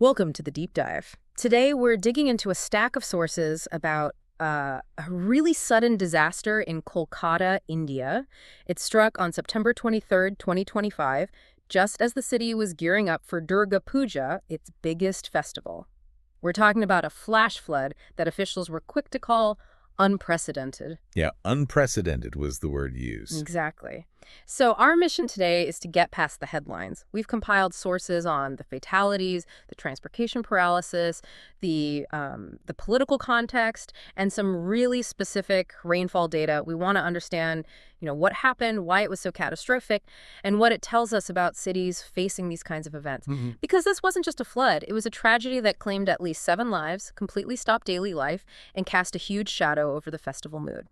Welcome to the deep dive. Today, we're digging into a stack of sources about a really sudden disaster in Kolkata, India. It struck on September 23rd, 2025, just as the city was gearing up for Durga Puja, its biggest festival. We're talking about a flash flood that officials were quick to call unprecedented. Yeah, unprecedented was the word used. Exactly. So our mission today is to get past the headlines. We've compiled sources on the fatalities, the transportation paralysis, the political context, and some really specific rainfall data. We want to understand, what happened, why it was so catastrophic, and what it tells us about cities facing these kinds of events. Because this wasn't just a flood, it was a tragedy that claimed at least 7 lives, completely stopped daily life, and cast a huge shadow over the festival mood.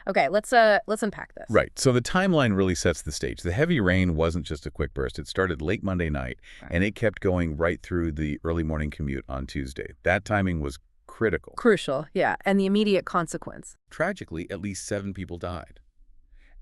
Okay, let's unpack this. Right. So the timeline really sets the stage. The heavy rain wasn't just a quick burst. It started late Monday night, and it kept going right through the early morning commute on Tuesday. That timing was critical. Crucial, yeah, and the immediate consequence. Tragically, at least 7 people died.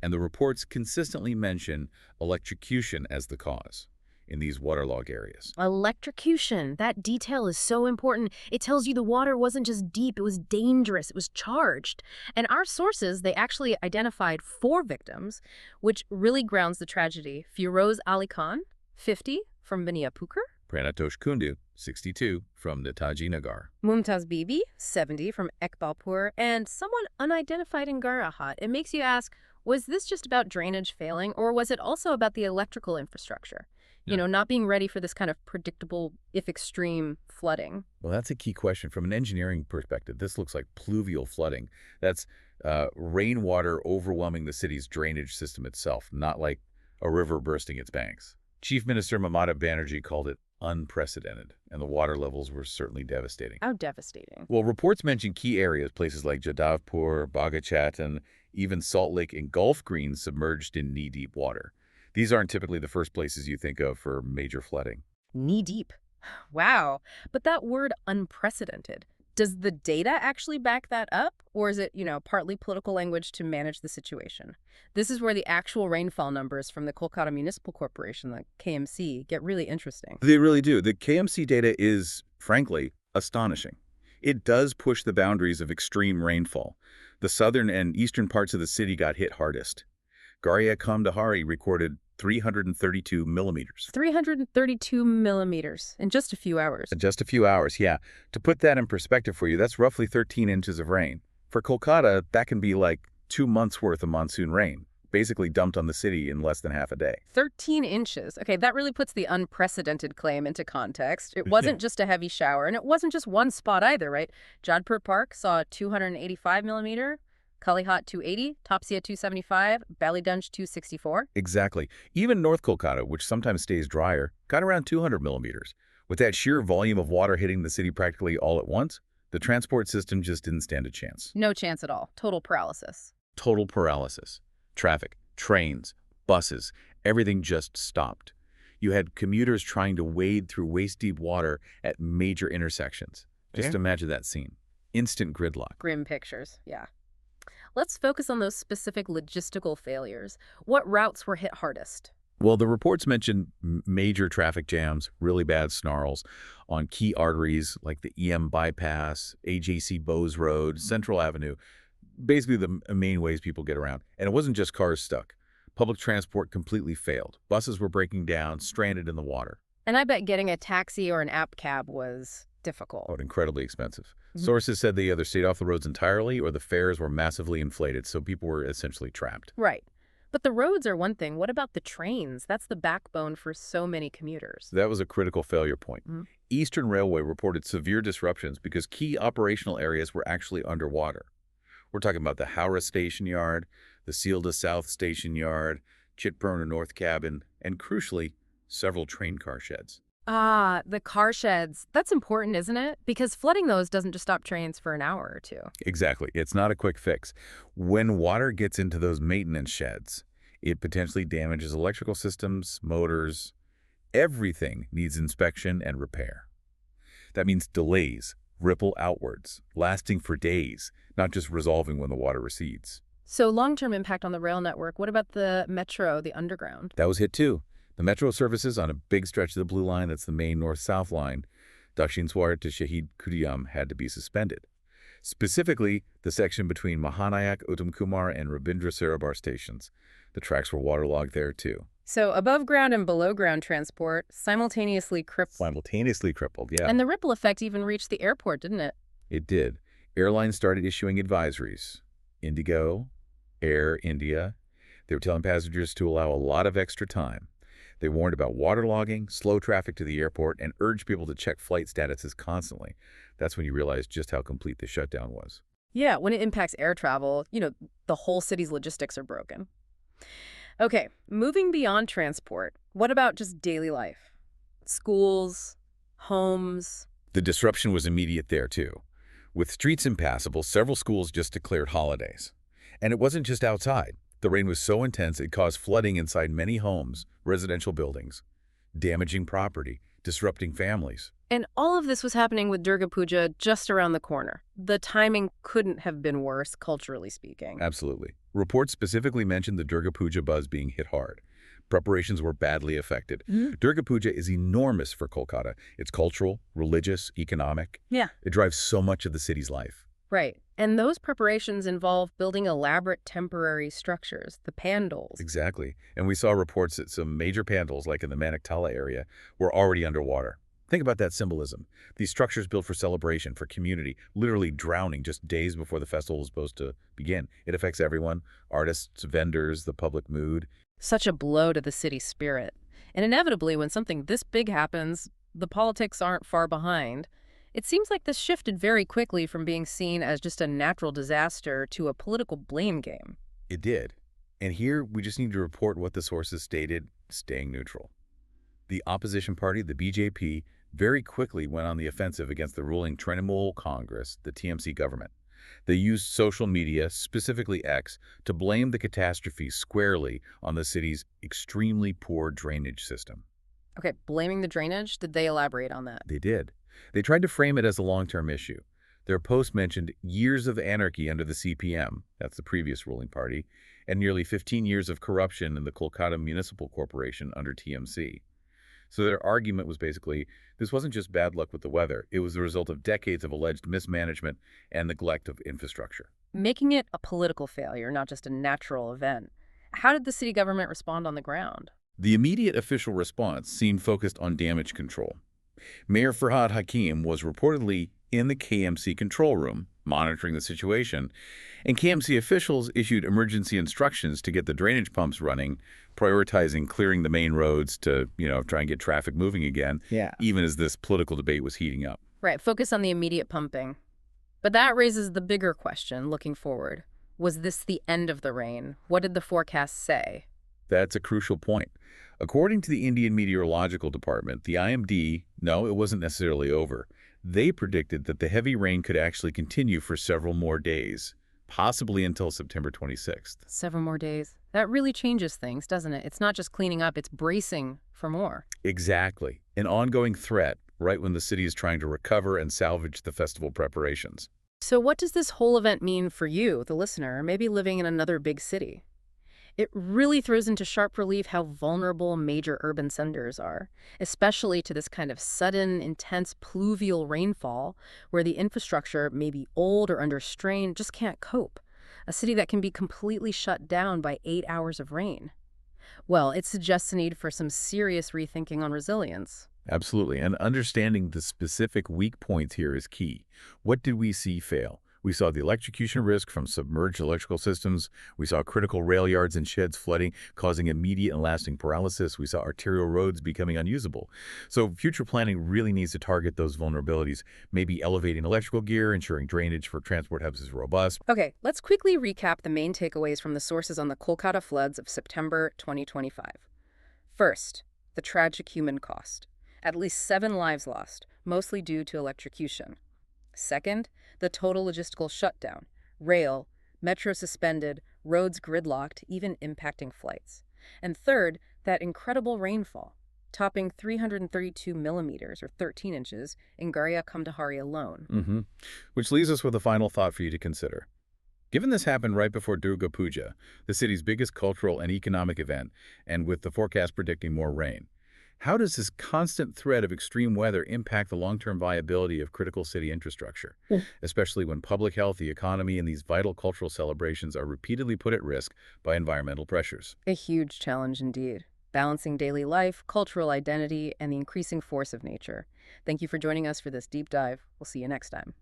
And the reports consistently mention electrocution as the cause in these waterlogged areas. Electrocution, that detail is so important. It tells you the water wasn't just deep, it was dangerous, it was charged. And our sources, they actually identified 4 victims, which really grounds the tragedy. Firoz Ali Khan, 50, from Baniapukar. Pranatosh Kundu, 62, from Netaji Nagar. Mumtaz Bibi, 70, from Ekbalpur, and someone unidentified in Garahat. It makes you ask, was this just about drainage failing, or was it also about the electrical infrastructure? Not being ready for this kind of predictable, if extreme, flooding. Well, that's a key question. From an engineering perspective, this looks like pluvial flooding. That's rainwater overwhelming the city's drainage system itself, not like a river bursting its banks. Chief Minister Mamata Banerjee called it unprecedented, and the water levels were certainly devastating. How devastating? Well, reports mention key areas, places like Jadavpur, Bagachat, and even Salt Lake and Gulf Green submerged in knee-deep water. These aren't typically the first places you think of for major flooding. Knee-deep. Wow. But that word unprecedented, does the data actually back that up? Or is it, partly political language to manage the situation? This is where the actual rainfall numbers from the Kolkata Municipal Corporation, the KMC, get really interesting. They really do. The KMC data is, frankly, astonishing. It does push the boundaries of extreme rainfall. The southern and eastern parts of the city got hit hardest. Garia Kamdahari recorded 332 millimeters. 332 millimeters in just a few hours. In just a few hours, yeah. To put that in perspective for you, that's roughly 13 inches of rain. For Kolkata, that can be like 2 months' worth of monsoon rain, basically dumped on the city in less than half a day. 13 inches. Okay, that really puts the unprecedented claim into context. It wasn't just a heavy shower, and it wasn't just one spot either, right? Jodhpur Park saw 285 millimeter. Kalihat 280, Topsia 275, Ballygunge 264. Exactly. Even North Kolkata, which sometimes stays drier, got around 200 millimeters. With that sheer volume of water hitting the city practically all at once, the transport system just didn't stand a chance. No chance at all. Total paralysis. Total paralysis. Traffic, trains, buses, everything just stopped. You had commuters trying to wade through waist-deep water at major intersections. Just imagine that scene. Instant gridlock. Grim pictures, yeah. Let's focus on those specific logistical failures. What routes were hit hardest? Well, the reports mentioned major traffic jams, really bad snarls on key arteries like the EM bypass, AJC Bowes Road, Central Avenue, basically the main ways people get around. And it wasn't just cars stuck. Public transport completely failed. Buses were breaking down, stranded in the water. And I bet getting a taxi or an app cab was difficult. Oh, incredibly expensive. Sources said they either stayed off the roads entirely or the fares were massively inflated, so people were essentially trapped. Right. But the roads are one thing. What about the trains? That's the backbone for so many commuters. That was a critical failure point. Eastern Railway reported severe disruptions because key operational areas were actually underwater. We're talking about the Howrah Station Yard, the Sealdah South Station Yard, Chitpurna North Cabin, and crucially, several train car sheds. Ah, the car sheds. That's important, isn't it? Because flooding those doesn't just stop trains for an hour or two. Exactly. It's not a quick fix. When water gets into those maintenance sheds, it potentially damages electrical systems, motors. Everything needs inspection and repair. That means delays, ripple outwards, lasting for days, not just resolving when the water recedes. So long-term impact on the rail network. What about the metro, the underground? That was hit too. The metro services on a big stretch of the Blue Line, that's the main north-south line, Dakshinswar to Shahid Kutyam had to be suspended. Specifically, the section between Mahanayak Uttamkumar and Rabindra Sarabar stations. The tracks were waterlogged there, too. So above ground and below ground transport simultaneously crippled. Simultaneously crippled, yeah. And the ripple effect even reached the airport, didn't it? It did. Airlines started issuing advisories. Indigo, Air India. They were telling passengers to allow a lot of extra time. They warned about waterlogging, slow traffic to the airport, and urged people to check flight statuses constantly. That's when you realized just how complete the shutdown was. Yeah, when it impacts air travel, the whole city's logistics are broken. Okay, moving beyond transport, what about just daily life? Schools, homes. The disruption was immediate there, too. With streets impassable, several schools just declared holidays. And it wasn't just outside. The rain was so intense it caused flooding inside many homes, residential buildings, damaging property, disrupting families. And all of this was happening with Durga Puja just around the corner. The timing couldn't have been worse, culturally speaking. Absolutely. Reports specifically mentioned the Durga Puja buzz being hit hard. Preparations were badly affected. Durga Puja is enormous for Kolkata. It's cultural, religious, economic. Yeah. It drives so much of the city's life. Right. And those preparations involve building elaborate temporary structures, the pandals. Exactly. And we saw reports that some major pandals, like in the Maniktala area, were already underwater. Think about that symbolism. These structures built for celebration, for community, literally drowning just days before the festival was supposed to begin. It affects everyone, artists, vendors, the public mood. Such a blow to the city spirit. And inevitably, when something this big happens, the politics aren't far behind. It seems like this shifted very quickly from being seen as just a natural disaster to a political blame game. It did. And here, we just need to report what the sources stated, staying neutral. The opposition party, the BJP, very quickly went on the offensive against the ruling Trinamool Congress, the TMC government. They used social media, specifically X, to blame the catastrophe squarely on the city's extremely poor drainage system. Okay, blaming the drainage? Did they elaborate on that? They did. They tried to frame it as a long-term issue. Their post mentioned years of anarchy under the CPM, that's the previous ruling party, and nearly 15 years of corruption in the Kolkata Municipal Corporation under TMC. So their argument was basically, this wasn't just bad luck with the weather, it was the result of decades of alleged mismanagement and neglect of infrastructure. Making it a political failure, not just a natural event. How did the city government respond on the ground? The immediate official response seemed focused on damage control. Mayor Farhad Hakim was reportedly in the KMC control room, monitoring the situation, and KMC officials issued emergency instructions to get the drainage pumps running, prioritizing clearing the main roads to, try and get traffic moving again, even as this political debate was heating up. Right, focus on the immediate pumping. But that raises the bigger question, looking forward. Was this the end of the rain? What did the forecast say? That's a crucial point. According to the Indian Meteorological Department, the IMD, no, it wasn't necessarily over. They predicted that the heavy rain could actually continue for several more days, possibly until September 26th. Several more days. That really changes things, doesn't it? It's not just cleaning up, it's bracing for more. Exactly. An ongoing threat right when the city is trying to recover and salvage the festival preparations. So what does this whole event mean for you, the listener, maybe living in another big city? It really throws into sharp relief how vulnerable major urban centers are, especially to this kind of sudden, intense pluvial rainfall where the infrastructure may be old or under strain, just can't cope. A city that can be completely shut down by 8 hours of rain. Well, it suggests a need for some serious rethinking on resilience. Absolutely. And understanding the specific weak points here is key. What did we see fail? We saw the electrocution risk from submerged electrical systems. We saw critical rail yards and sheds flooding, causing immediate and lasting paralysis. We saw arterial roads becoming unusable. So future planning really needs to target those vulnerabilities, maybe elevating electrical gear, ensuring drainage for transport hubs is robust. Okay, let's quickly recap the main takeaways from the sources on the Kolkata floods of September 2025. First, the tragic human cost. At least 7 lives lost, mostly due to electrocution. Second, the total logistical shutdown. Rail, metro suspended, roads gridlocked, even impacting flights. And third, that incredible rainfall, topping 332 millimeters or 13 inches in Garhia Kamdahari alone. Which leaves us with a final thought for you to consider. Given this happened right before Durga Puja, the city's biggest cultural and economic event, and with the forecast predicting more rain, How does this constant threat of extreme weather impact the long-term viability of critical city infrastructure, especially when public health, the economy, and these vital cultural celebrations are repeatedly put at risk by environmental pressures? A huge challenge indeed. Balancing daily life, cultural identity, and the increasing force of nature. Thank you for joining us for this deep dive. We'll see you next time.